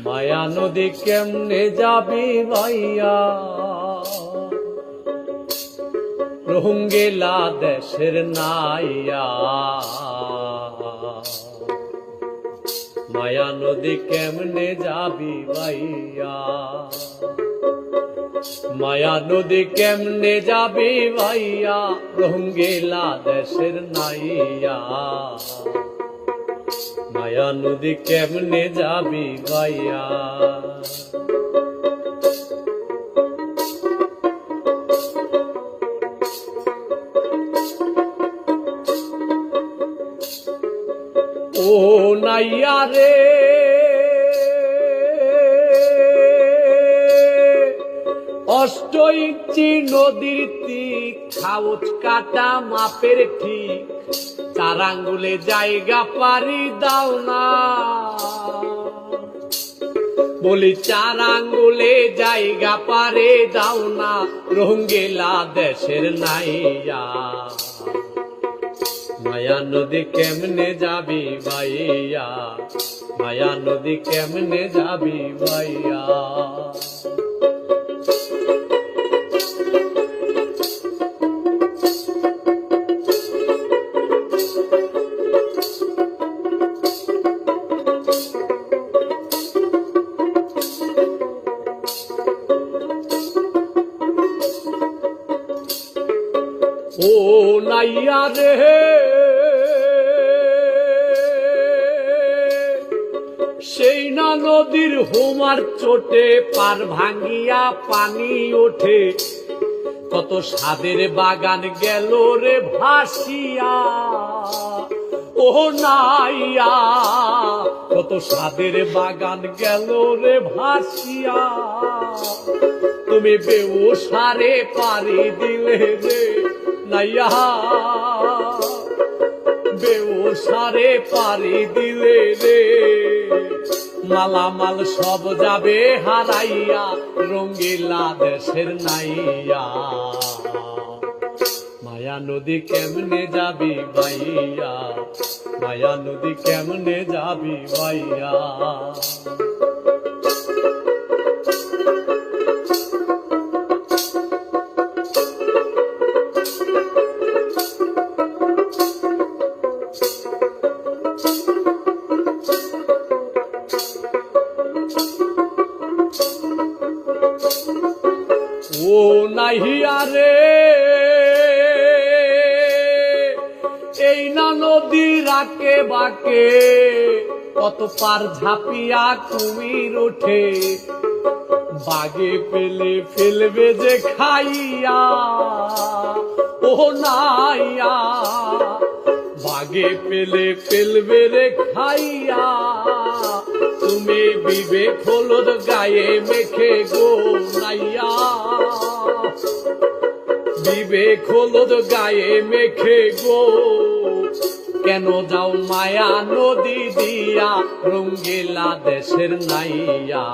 মায়া নদী কেমনে যাবি ভাইয়া, রোহিঙ্গা দেশের নাইয়া। মায়া নদী কেমনে যাবি ভাইয়া, মায়া নদী কেমনে যাবি ভাইয়া, রোহিঙ্গা দেশের নাইয়া। মায়া নদী কেমনে যাবি ভাইয়া। ও নাইয়া রে অষ্ট ইঞ্চি নদীর তীর, খাউচ কাটা মাপের ঠিক, 4 আঙ্গুলে জায়গা পারি দাও না। বলি 4 আঙ্গুলে জায়গা পারে দাও না, রোহিঙ্গা দেশের নাইয়া। মায়া নদী কেমনে যাবি ভাইয়া, মায়া নদী কেমনে যাবি ভাইয়া। ও নাইয়া রে সেই না নদীর হোমার চোটে, পার ভাঙ্গিয়া পানি ওঠে, কত সাদের বাগান গেল রে ভাসিয়া। ও নাইয়া কত সাদের বাগান গেল রে ভাসিয়া। তুমি বেউসারে পারি দিলে রে নাইয়া, বেউসারে পারি দিলে রে। মালামাল সব যাবে হারাইয়া, রোহিঙ্গা দেশের নাইয়া। মায়া নদী কেমনে যাবি ভাইয়া, মায়া নদী কেমনে যাবি ভাইয়া। ও নাহিয়া রে এই না নদী রাকে বাকে, কত পার ঝাঁপিয়া কুমির ওঠে, বাগে পেলে ফেলবে যে খাইয়া। ও নাইয়া বাগে পেলে ফেলবে রে খাইয়া। তুমি বিবেক হলুদ গায়ে মেখে গো নাইয়া, বিবেক হলুদ গায়ে মেখে গো, কেন যাও মায়া নদী দিয়া, রোহিঙ্গা দেশের নাইয়া।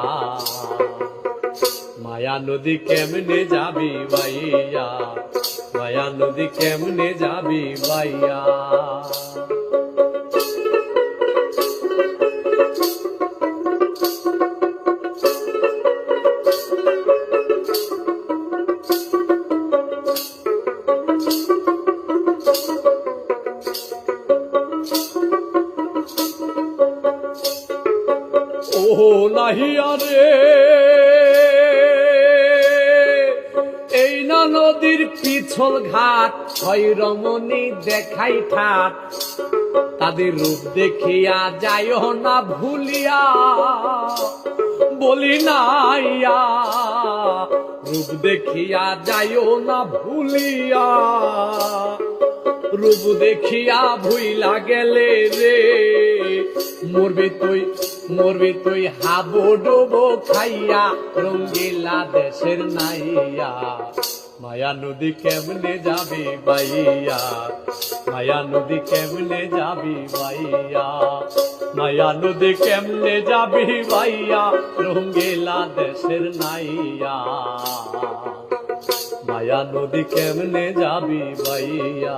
মায়া নদী কেমনে যাবি ভাইয়া, মায়া নদী কেমনে যাবি ভাইয়া। ও নাহিয়া রে এই না নদীর পিছল ঘাট, হয় রমণী দেখাই ঠাট, তাদের রূপ দেখিয়া যাইও না ভুলিয়া। বলি নাইয়া রূপ দেখিয়া যাইও না ভুলিয়া। রূপ দেখিয়া ভুইলা গেলে রে, মরবি তুই হাবো ডোবো খাইয়া, রোহিঙ্গা দেশের নাইয়া। মায়া নদী কেমনে যাবি ভাইয়া, মায়া নদী কেমনে যাবি ভাইয়া, মায়া নদী কেমনে যাবি ভাইয়া, রোহিঙ্গা দেশের নাইয়া। মায়া নদী কেমনে যাবি ভাইয়া,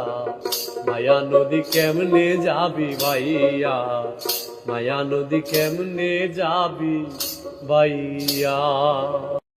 মায়া নদী কেমনে যাবি ভাইয়া, মায়া নদী কেমনে যাবি বাইয়া।